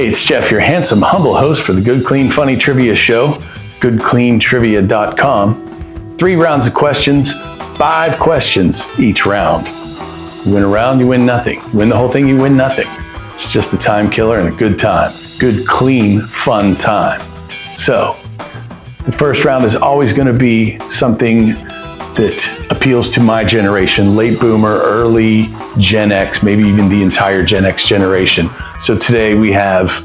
Hey, it's Jeff, your handsome, humble host for the Good, Clean, Funny Trivia Show, goodcleantrivia.com. 3 rounds of questions, 5 questions each round. You win a round, you win nothing. You win the whole thing, you win nothing. It's just a time killer and a good time. Good, clean, fun time. So, the first round is always going to be something that appeals to my generation, late boomer, early Gen X, maybe even the entire Gen X generation. So today we have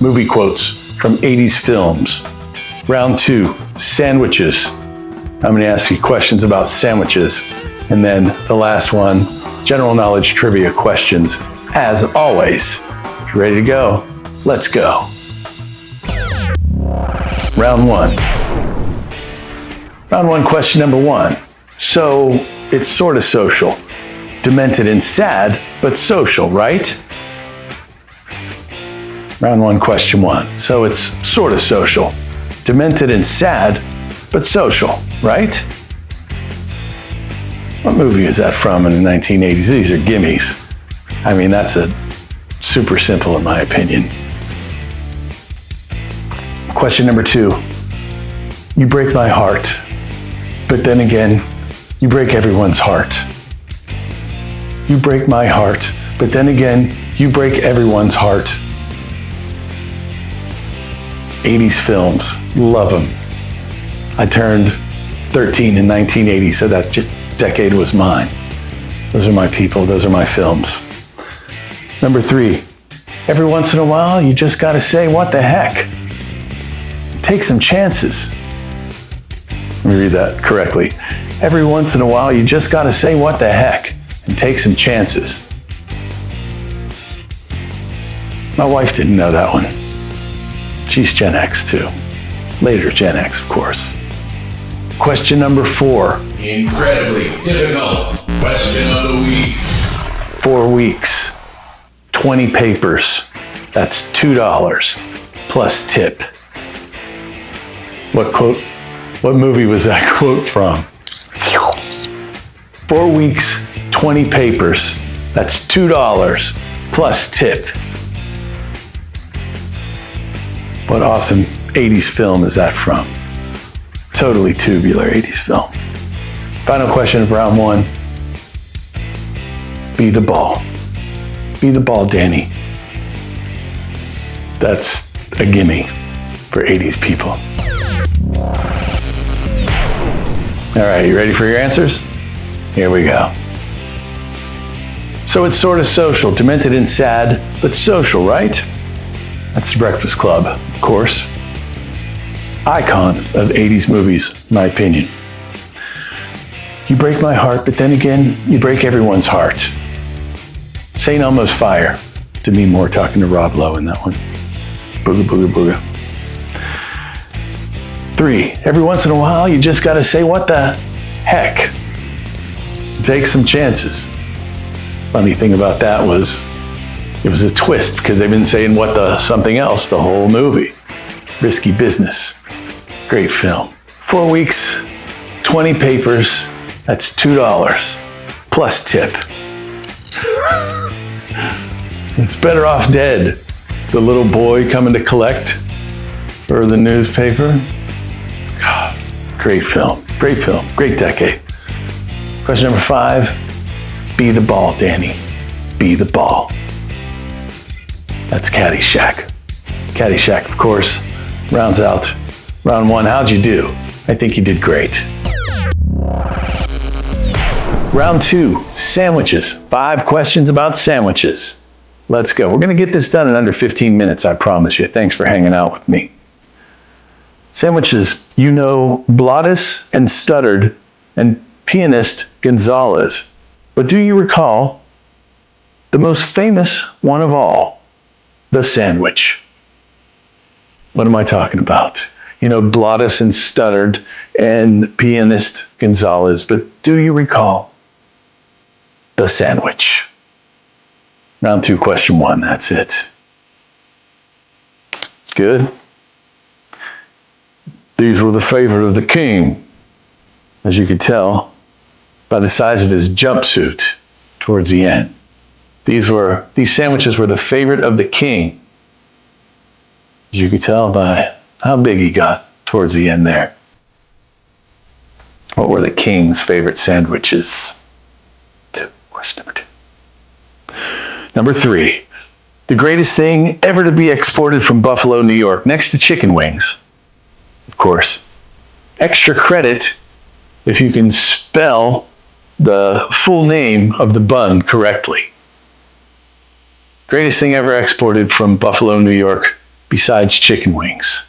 movie quotes from 80s films. Round 2, sandwiches. I'm going to ask you questions about sandwiches. And then the last one, general knowledge trivia questions. As always, if you're ready to go, let's go. Round 1. Round 1, question number 1. So it's sort of social. Demented and sad, but social, right? Round 1, question 1. So it's sort of social. Demented and sad, but social, right? What movie is that from in the 1980s? These are gimmies. I mean, that's a super simple in my opinion. Question number 2. You break my heart, but then again, you break everyone's heart. You break my heart, but then again, you break everyone's heart. 80s films, love them. I turned 13 in 1980, so that decade was mine. Those are my people, those are my films. Number 3, every once in a while, you just gotta say, what the heck? Take some chances. Let me read that correctly. Every once in a while, you just gotta say, what the heck, and take some chances. My wife didn't know that one. She's Gen X too. Later Gen X, of course. Question number 4. Incredibly difficult question of the week. 4 weeks, 20 papers. That's $2 plus tip. What movie was that quote from? 4 weeks, 20 papers. That's $2 plus tip. What awesome 80s film is that from? Totally tubular 80s film. Final question of round 1. Be the ball. Be the ball, Danny. That's a gimme for 80s people. All right, you ready for your answers? Here we go. So it's sort of social, demented and sad, but social, right? That's The Breakfast Club, of course. Icon of 80s movies, in my opinion. You break my heart, but then again, you break everyone's heart. St. Elmo's Fire. Demi Moore talking to Rob Lowe in that one. Booga, booga, booga. 3, every once in a while, you just gotta say, what the heck? Take some chances. Funny thing about that was, it was a twist because they've been saying what the something else the whole movie. Risky Business. Great film. 4 weeks, 20 papers, that's $2 plus tip. It's better off dead. The little boy coming to collect for the newspaper. God, great film, great decade. Question number 5, be the ball, Danny. Be the ball. That's Caddyshack. Caddyshack, of course, rounds out round 1. How'd you do? I think you did great. Round 2, sandwiches. 5 questions about sandwiches. Let's go. We're going to get this done in under 15 minutes, I promise you. Thanks for hanging out with me. Sandwiches. You know Blottis and Studdard and pianist Gonzalez. But do you recall the most famous one of all? The sandwich. What am I talking about? You know, Blottis and Studdard and pianist Gonzalez, but do you recall the sandwich? Round 2, question 1, that's it. Good. These were the favorite of the king, as you could tell by the size of his jumpsuit towards the end. These sandwiches were the favorite of the king. As you can tell by how big he got towards the end there. What were the king's favorite sandwiches? Question number 2. Number 3. The greatest thing ever to be exported from Buffalo, New York, next to chicken wings, of course. Extra credit if you can spell the full name of the bun correctly. Greatest thing ever exported from Buffalo, New York, besides chicken wings.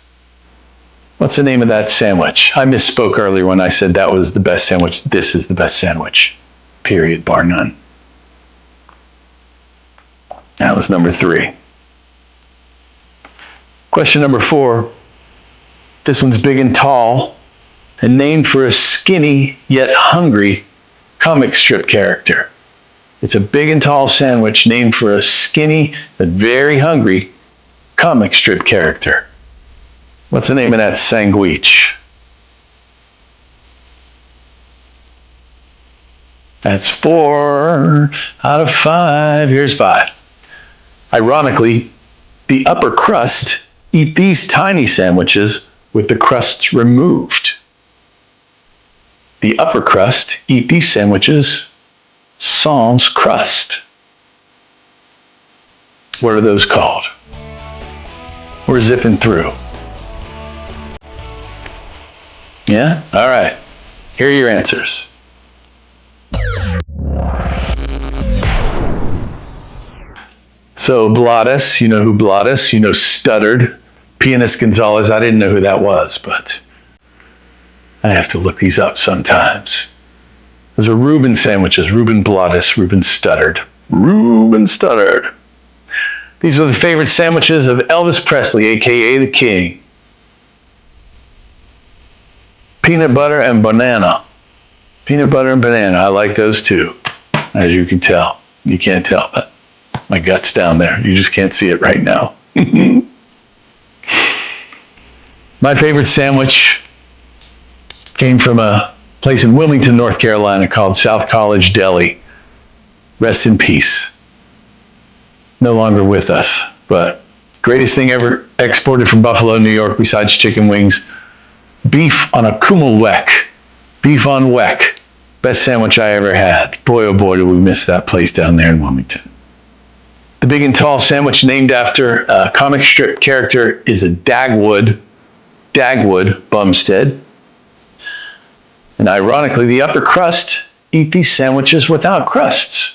What's the name of that sandwich? I misspoke earlier when I said that was the best sandwich. This is the best sandwich. Period, bar none. That was number 3. Question number 4. This one's big and tall and named for a skinny yet hungry comic strip character. It's a big and tall sandwich named for a skinny but very hungry comic strip character. What's the name of that sandwich? That's 4 out of 5. Here's 5. Ironically, the upper crust eat these tiny sandwiches with the crusts removed. The upper crust eat these sandwiches sans crust. What are those called? We're zipping through. Yeah? All right. Here are your answers. So Blottis, you know who Blottis, you know Stuttered. Pianist Gonzalez, I didn't know who that was, but I have to look these up sometimes. Those are Reuben sandwiches, Reuben Blottis, Reuben Stuttered. Reuben Stuttered. These are the favorite sandwiches of Elvis Presley, aka the King. Peanut butter and banana. Peanut butter and banana, I like those too, as you can tell. You can't tell, but my gut's down there. You just can't see it right now. My favorite sandwich came from a place in Wilmington, North Carolina called South College Deli. Rest in peace. No longer with us, but greatest thing ever exported from Buffalo, New York, besides chicken wings, beef on a Kummelweck. Beef on weck. Best sandwich I ever had. Boy, oh boy, did we miss that place down there in Wilmington. The big and tall sandwich named after a comic strip character is a Dagwood Bumstead. And ironically, the upper crust eat these sandwiches without crusts.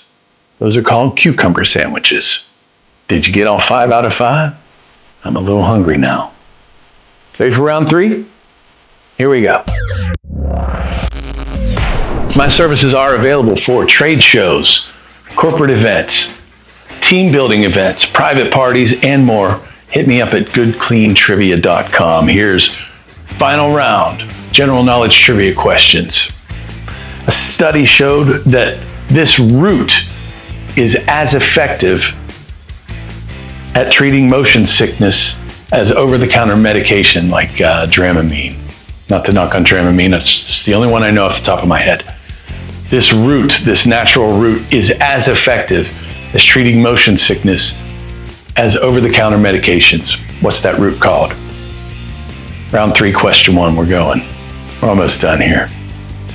Those are called cucumber sandwiches. Did you get all 5 out of 5? I'm a little hungry now. Ready for round 3? Here we go. My services are available for trade shows, corporate events, team building events, private parties, and more. Hit me up at goodcleantrivia.com. Here's final round, general knowledge trivia questions. A study showed that this root is as effective at treating motion sickness as over-the-counter medication like Dramamine. Not to knock on Dramamine, that's just the only one I know off the top of my head. This root, this natural root, is as effective as treating motion sickness as over-the-counter medications. What's that root called? Round 3, question 1, we're going. We're almost done here.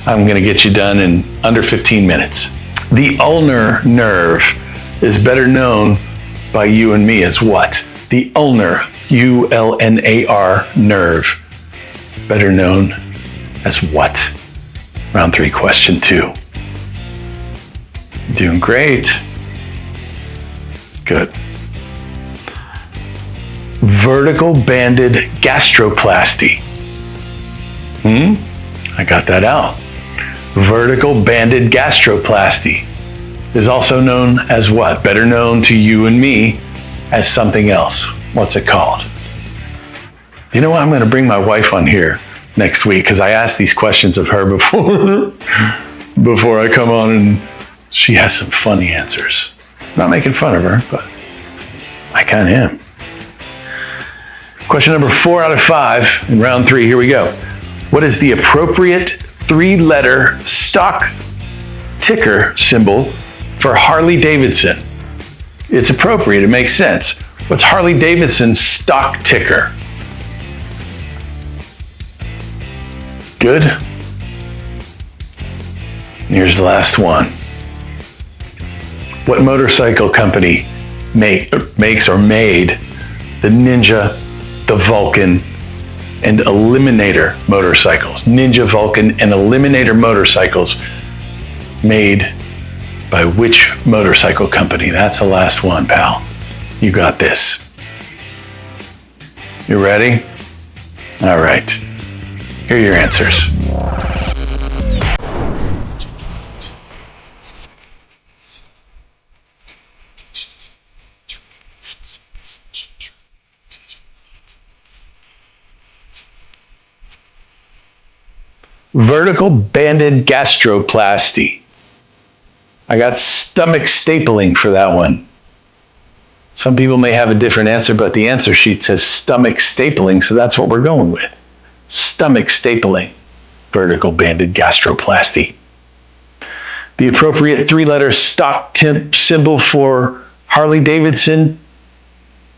I'm gonna get you done in under 15 minutes. The ulnar nerve is better known by you and me as what? The ulnar, U-L-N-A-R, nerve. Better known as what? Round 3, question 2. Doing great. Good. Vertical banded gastroplasty. I got that out. Vertical banded gastroplasty is also known as what? Better known to you and me as something else. What's it called? You know what? I'm going to bring my wife on here next week because I asked these questions of her before I come on, and she has some funny answers. I'm not making fun of her, but I kind of am. Question number 4 out of 5 in round 3. Here we go. What is the appropriate 3-letter stock ticker symbol for Harley Davidson? It's appropriate. It makes sense. What's Harley Davidson's stock ticker? Good. Here's the last one. What motorcycle company makes or made the Ninja, the Vulcan, and Eliminator motorcycles? Ninja, Vulcan, and Eliminator motorcycles made by which motorcycle company? That's the last one, pal. You got this. You ready? All right. Here are your answers. Vertical banded gastroplasty. I got stomach stapling for that one. Some people may have a different answer, but the answer sheet says stomach stapling, so that's what we're going with. Stomach stapling, vertical banded gastroplasty. The appropriate three-letter stock symbol for Harley Davidson,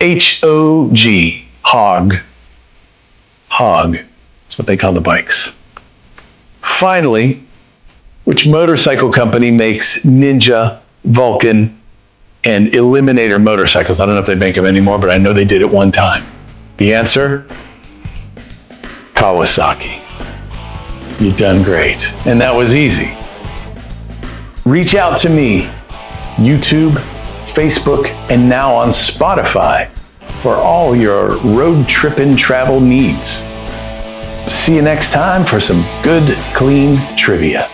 HOG, hog. Hog, that's what they call the bikes. Finally, which motorcycle company makes Ninja, Vulcan, and Eliminator motorcycles? I don't know if they make them anymore, but I know they did at one time. The answer? Kawasaki. You've done great. And that was easy. Reach out to me, YouTube, Facebook, and now on Spotify for all your road tripping travel needs. See you next time for some good, clean trivia.